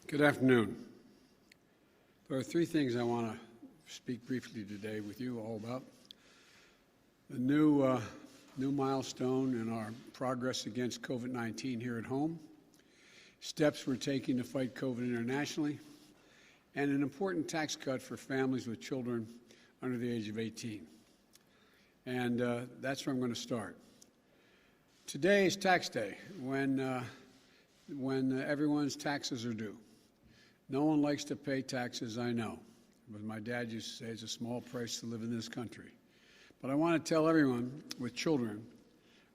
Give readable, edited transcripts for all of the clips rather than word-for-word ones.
Good afternoon. There are three things I want to speak briefly today with you all about. The new milestone in our progress against COVID-19 here at home, steps we're taking to fight COVID internationally, and an important tax cut for families with children under the age of 18. And that's where I'm going to start. Today is tax day, when everyone's taxes are due. No one likes to pay taxes, I know. But my dad used to say it's a small price to live in this country. But I want to tell everyone with children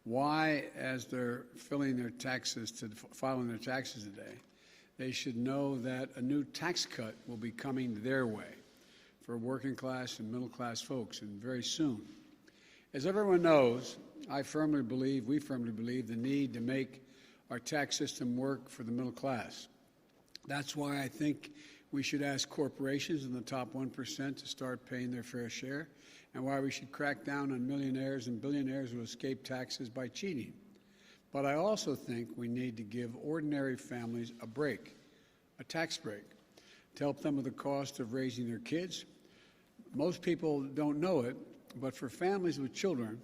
why, as they're filing their taxes today, they should know that a new tax cut will be coming their way for working class and middle class folks, and very soon. As everyone knows, we firmly believe the need to make our tax system work for the middle class. That's why I think we should ask corporations in the top 1% to start paying their fair share, and why we should crack down on millionaires and billionaires who escape taxes by cheating. But I also think we need to give ordinary families a break, a tax break, to help them with the cost of raising their kids. Most people don't know it, but for families with children,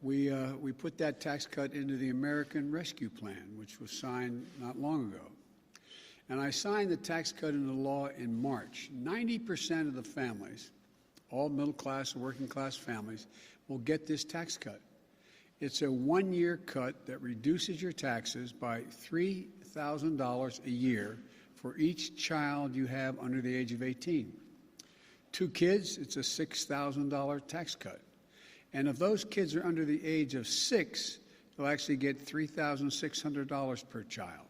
we put that tax cut into the American Rescue Plan, which was signed not long ago. And I signed the tax cut into law in March. 90% of the families, all middle-class and working-class families, will get this tax cut. It's a one-year cut that reduces your taxes by $3,000 a year for each child you have under the age of 18. 2 kids, it's a $6,000 tax cut. And if those kids are under the age of 6, they'll actually get $3,600 per child.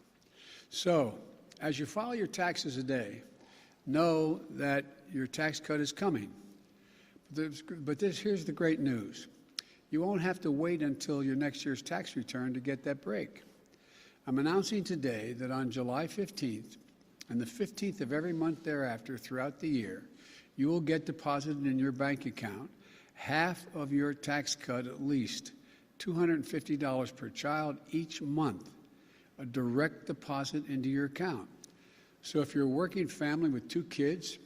So, as you file your taxes today, know that your tax cut is coming. But here's the great news. You won't have to wait until your next year's tax return to get that break. I'm announcing today that on July 15th and the 15th of every month thereafter throughout the year, you will get deposited in your bank account half of your tax cut, at least $250 per child each month, a direct deposit into your account. So if you're a working family with 2 kids,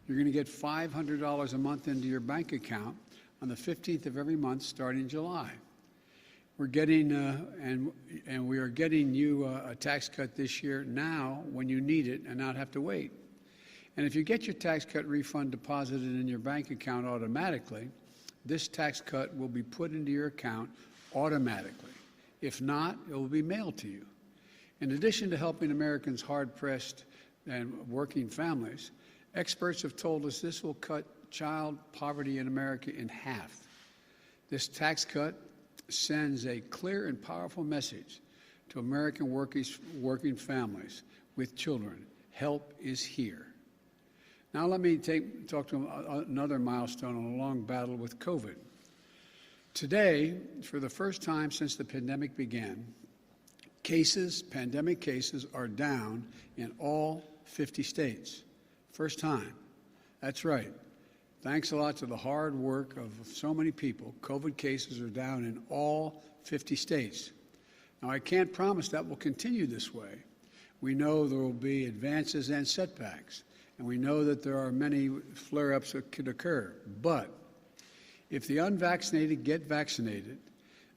you're going to get $500 a month into your bank account on the 15th of every month starting July. We're getting, and we are getting you a tax cut this year now when you need it and not have to wait. And if you get your tax cut refund deposited in your bank account automatically, this tax cut will be put into your account automatically. If not, it will be mailed to you. In addition to helping Americans hard-pressed and working families, experts have told us this will cut child poverty in America in half. This tax cut sends a clear and powerful message to American working families with children. Help is here. Now let me talk to another milestone on a long battle with COVID. Today, for the first time since the pandemic began, pandemic cases are down in all 50 states. First time. That's right. Thanks a lot to the hard work of so many people, COVID cases are down in all 50 states. Now, I can't promise that will continue this way. We know there will be advances and setbacks, and we know that there are many flare-ups that could occur. But if the unvaccinated get vaccinated,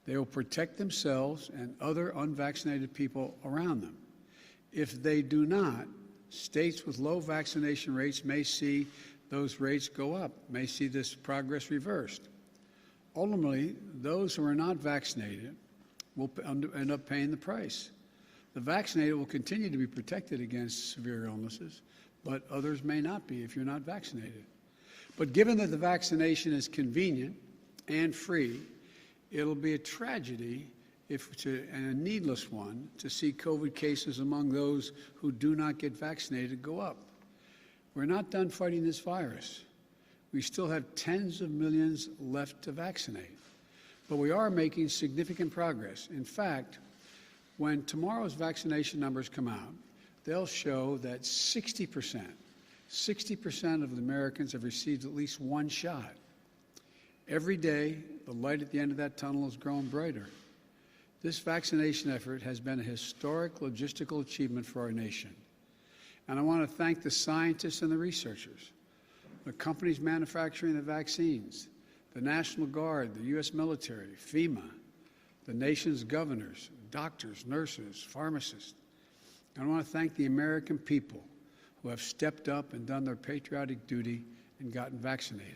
they will protect themselves and other unvaccinated people around them. If they do not, states with low vaccination rates may see those rates go up, may see this progress reversed. Ultimately, those who are not vaccinated will end up paying the price. The vaccinated will continue to be protected against severe illnesses, but others may not be if you're not vaccinated. But given that the vaccination is convenient and free, it'll be a tragedy and a needless one to see COVID cases among those who do not get vaccinated go up. We're not done fighting this virus. We still have tens of millions left to vaccinate. But we are making significant progress. In fact, when tomorrow's vaccination numbers come out, they'll show that 60% of the Americans have received at least one shot. Every day, the light at the end of that tunnel has grown brighter. This vaccination effort has been a historic logistical achievement for our nation. And I want to thank the scientists and the researchers, the companies manufacturing the vaccines, the National Guard, the U.S. military, FEMA, the nation's governors, doctors, nurses, pharmacists. And I want to thank the American people who have stepped up and done their patriotic duty and gotten vaccinated.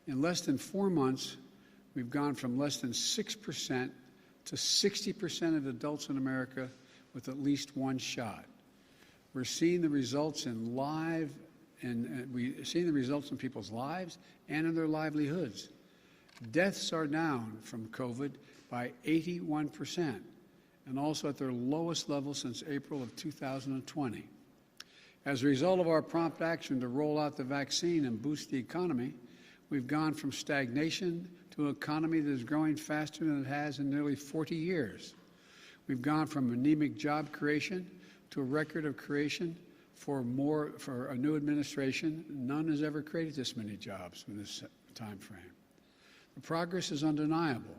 In less than 4 months, we've gone from less than 6% to 60% of adults in America with at least one shot. We're seeing the results in we're seeing the results in people's lives and in their livelihoods. Deaths are down from COVID by 81%, and also at their lowest level since April of 2020. As a result of our prompt action to roll out the vaccine and boost the economy, we've gone from stagnation to an economy that is growing faster than it has in nearly 40 years. We've gone from anemic job creation to a record of creation for a new administration. None has ever created this many jobs in this time frame. The progress is undeniable,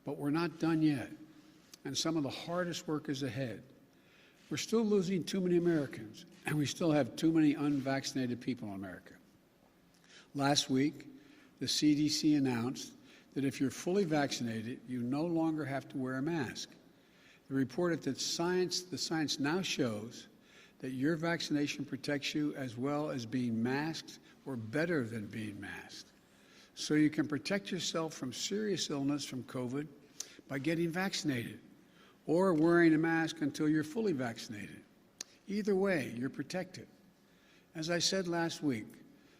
but we're not done yet, and some of the hardest work is ahead. We're still losing too many Americans, and we still have too many unvaccinated people in America. Last week, the CDC announced that if you're fully vaccinated, you no longer have to wear a mask. They reported that the science now shows that your vaccination protects you as well as being masked or better than being masked. So you can protect yourself from serious illness from COVID by getting vaccinated or wearing a mask until you're fully vaccinated. Either way, you're protected. As I said last week,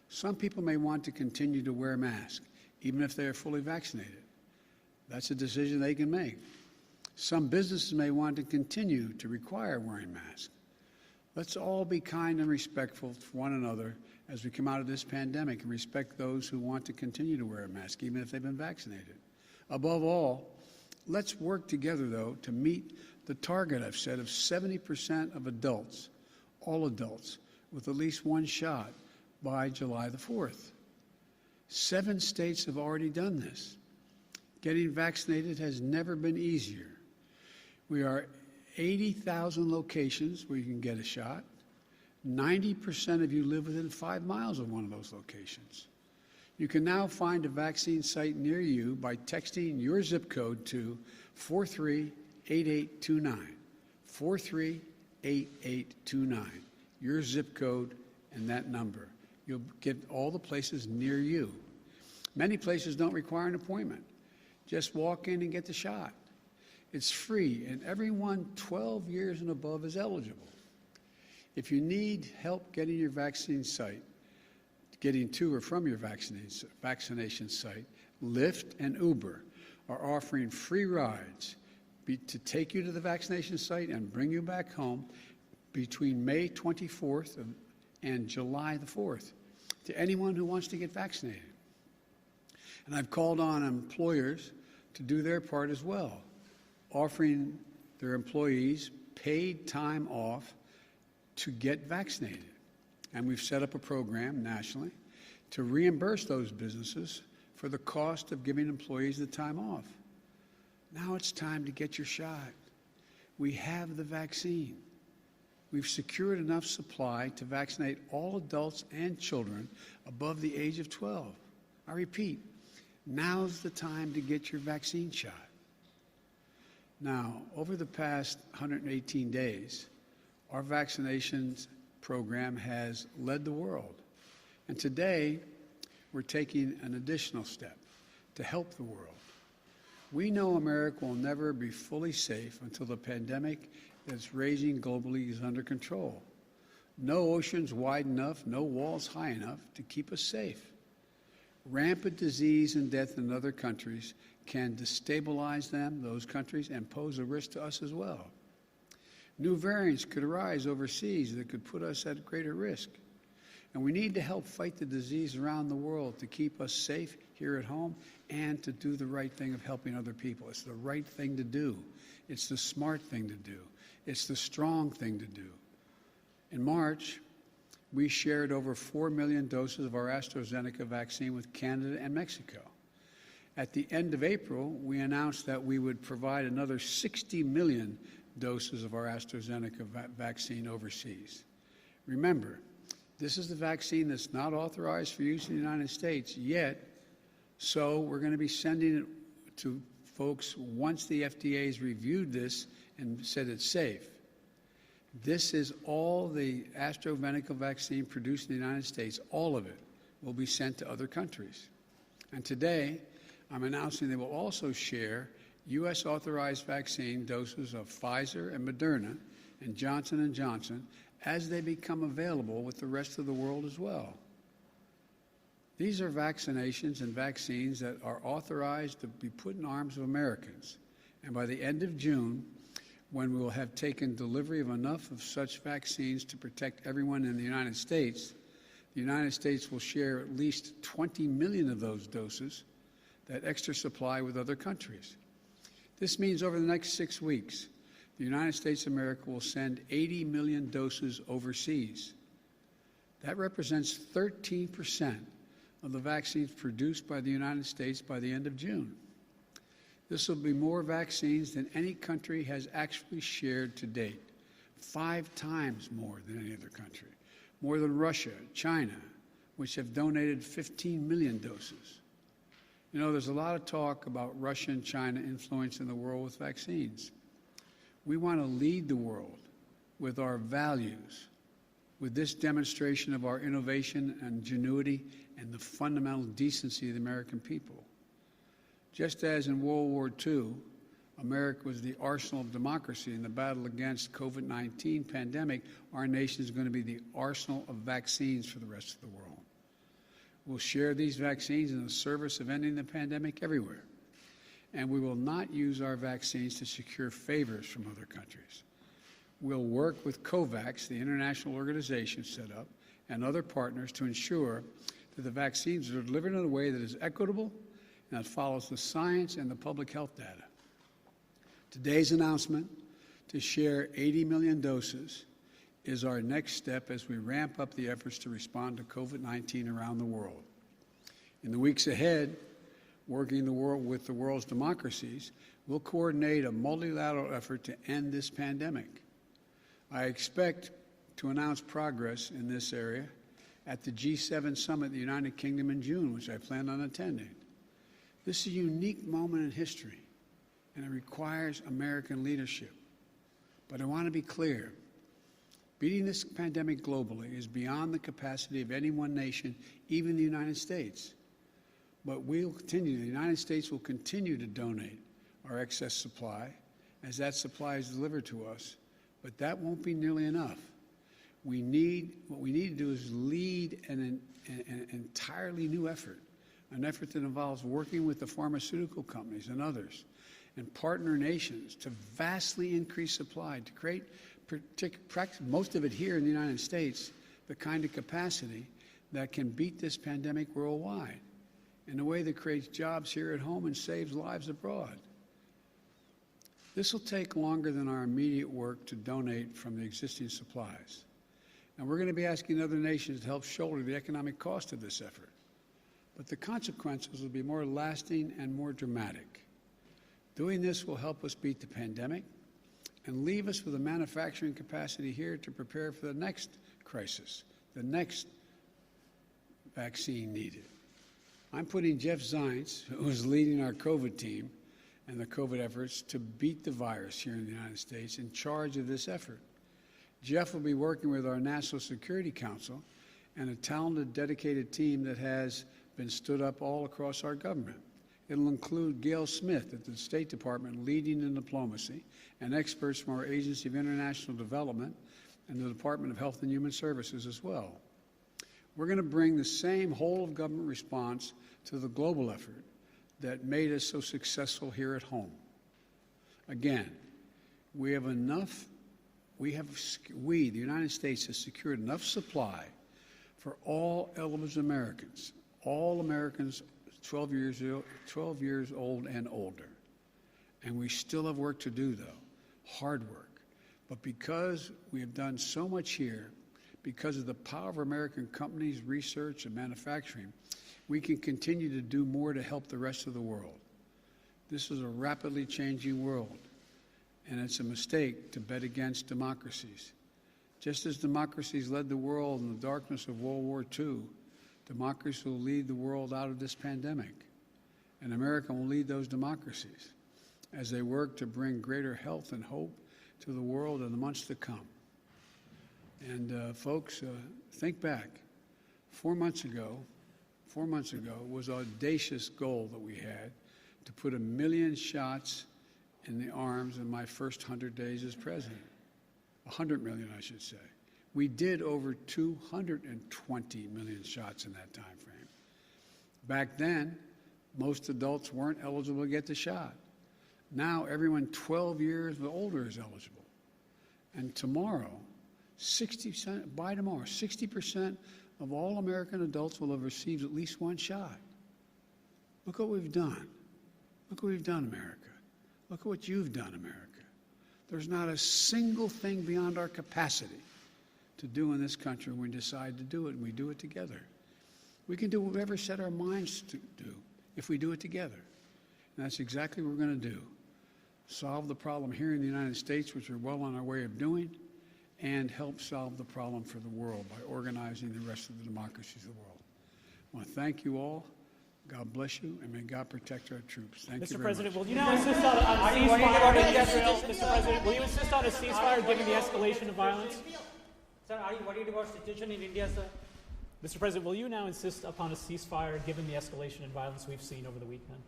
some people may want to continue to wear masks, even if they are fully vaccinated. That's a decision they can make. Some businesses may want to continue to require wearing masks. Let's all be kind and respectful to one another as we come out of this pandemic and respect those who want to continue to wear a mask, even if they've been vaccinated. Above all, let's work together, though, to meet the target I've set of 70% of adults, all adults, with at least one shot by July the 4th. 7 states have already done this. Getting vaccinated has never been easier. We are 80,000 locations where you can get a shot. 90% of you live within 5 miles of one of those locations. You can now find a vaccine site near you by texting your zip code to 438829. 438829. Your zip code and that number. You'll get all the places near you. Many places don't require an appointment. Just walk in and get the shot. It's free, and everyone 12 years and above is eligible. If you need help getting your vaccine site, getting to or from your vaccination site, Lyft and Uber are offering free rides to take you to the vaccination site and bring you back home between May 24th and July the 4th to anyone who wants to get vaccinated. And I've called on employers to do their part as well, offering their employees paid time off to get vaccinated. And we've set up a program nationally to reimburse those businesses for the cost of giving employees the time off. Now it's time to get your shot. We have the vaccine. We've secured enough supply to vaccinate all adults and children above the age of 12. I repeat, now's the time to get your vaccine shot. Now, over the past 118 days, our vaccinations program has led the world. And today, we're taking an additional step to help the world. We know America will never be fully safe until the pandemic that's raging globally is under control. No oceans wide enough, no walls high enough to keep us safe. Rampant disease and death in other countries can destabilize those countries, and pose a risk to us as well. New variants could arise overseas that could put us at greater risk. And we need to help fight the disease around the world to keep us safe here at home and to do the right thing of helping other people. It's the right thing to do. It's the smart thing to do. It's the strong thing to do. In March, we shared over 4 million doses of our AstraZeneca vaccine with Canada and Mexico. At the end of April, we announced that we would provide another 60 million doses of our AstraZeneca vaccine overseas. Remember, this is the vaccine that's not authorized for use in the United States yet, so we're going to be sending it to folks once the FDA has reviewed this and said it's safe. This is all the AstraZeneca vaccine produced in the United States. All of it will be sent to other countries. And today, I'm announcing they will also share U.S. authorized vaccine doses of Pfizer and Moderna and Johnson & Johnson as they become available with the rest of the world as well. These are vaccinations and vaccines that are authorized to be put in arms of Americans. And by the end of June, when we will have taken delivery of enough of such vaccines to protect everyone in the United States will share at least 20 million of those doses, that extra supply, with other countries. This means over the next 6 weeks, the United States of America will send 80 million doses overseas. That represents 13% of the vaccines produced by the United States by the end of June. This will be more vaccines than any country has actually shared to date, 5 times more than any other country, more than Russia, China, which have donated 15 million doses. You know, there's a lot of talk about Russia and China influencing the world with vaccines. We want to lead the world with our values, with this demonstration of our innovation and ingenuity and the fundamental decency of the American people. Just as in World War II, America was the arsenal of democracy in the battle against COVID-19 pandemic, our nation is going to be the arsenal of vaccines for the rest of the world. We'll share these vaccines in the service of ending the pandemic everywhere. And we will not use our vaccines to secure favors from other countries. We'll work with COVAX, the international organization set up, and other partners to ensure that the vaccines are delivered in a way that is equitable and that follows the science and the public health data. Today's announcement to share 80 million doses is our next step as we ramp up the efforts to respond to COVID-19 around the world. In the weeks ahead, working with the world's democracies, we'll coordinate a multilateral effort to end this pandemic. I expect to announce progress in this area at the G7 summit in the United Kingdom in June, which I plan on attending. This is a unique moment in history, and it requires American leadership. But I want to be clear. Beating this pandemic globally is beyond the capacity of any one nation, even the United States. But the United States will continue to donate our excess supply as that supply is delivered to us. But that won't be nearly enough. What we need to do is lead an entirely new effort, an effort that involves working with the pharmaceutical companies and others and partner nations to vastly increase supply, to create, most of it here in the United States, the kind of capacity that can beat this pandemic worldwide in a way that creates jobs here at home and saves lives abroad. This will take longer than our immediate work to donate from the existing supplies. And we're going to be asking other nations to help shoulder the economic cost of this effort. But the consequences will be more lasting and more dramatic. Doing this will help us beat the pandemic and leave us with a manufacturing capacity here to prepare for the next crisis, the next vaccine needed. I'm putting Jeff Zients, who is leading our COVID team and the COVID efforts to beat the virus here in the United States, in charge of this effort. Jeff will be working with our National Security Council and a talented, dedicated team that has been stood up all across our government. It'll include Gail Smith at the State Department leading in diplomacy and experts from our Agency of International Development and the Department of Health and Human Services as well. We're going to bring the same whole-of-government response to the global effort that made us so successful here at home. Again, the United States, has secured enough supply for all eligible Americans, all Americans 12 years old and older. And we still have work to do, though, hard work. But because we have done so much here, because of the power of American companies, research, and manufacturing, we can continue to do more to help the rest of the world. This is a rapidly changing world, and it's a mistake to bet against democracies. Just as democracies led the world in the darkness of World War II, democracy will lead the world out of this pandemic. And America will lead those democracies as they work to bring greater health and hope to the world in the months to come. And folks, think back. 4 months ago was an audacious goal that we had to put 1 million shots in the arms in my first 100 days as president. 100 million, I should say. We did over 220 million shots in that time frame. Back then, most adults weren't eligible to get the shot. Now, everyone 12 years or older is eligible. And tomorrow, 60% of all American adults will have received at least one shot. Look what we've done. Look what we've done, America. Look at what you've done, America. There's not a single thing beyond our capacity to do in this country when we decide to do it, and we do it together. We can do what we ever set our minds to do if we do it together. And that's exactly what we're going to do. Solve the problem here in the United States, which we're well on our way of doing, and help solve the problem for the world by organizing the rest of the democracies of the world. I want to thank you all. God bless you, and may God protect our troops. Thank you very much. Mr. President, will you now insist on a ceasefire in Israel? Mr. President, will you insist on a ceasefire given the escalation of violence? Sir, are you worried about situation in India, sir? Mr. President, will you now insist upon a ceasefire given the escalation in violence we've seen over the weekend?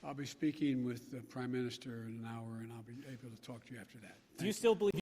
I'll be speaking with the Prime Minister in an hour, and I'll be able to talk to you after that. Do you still believe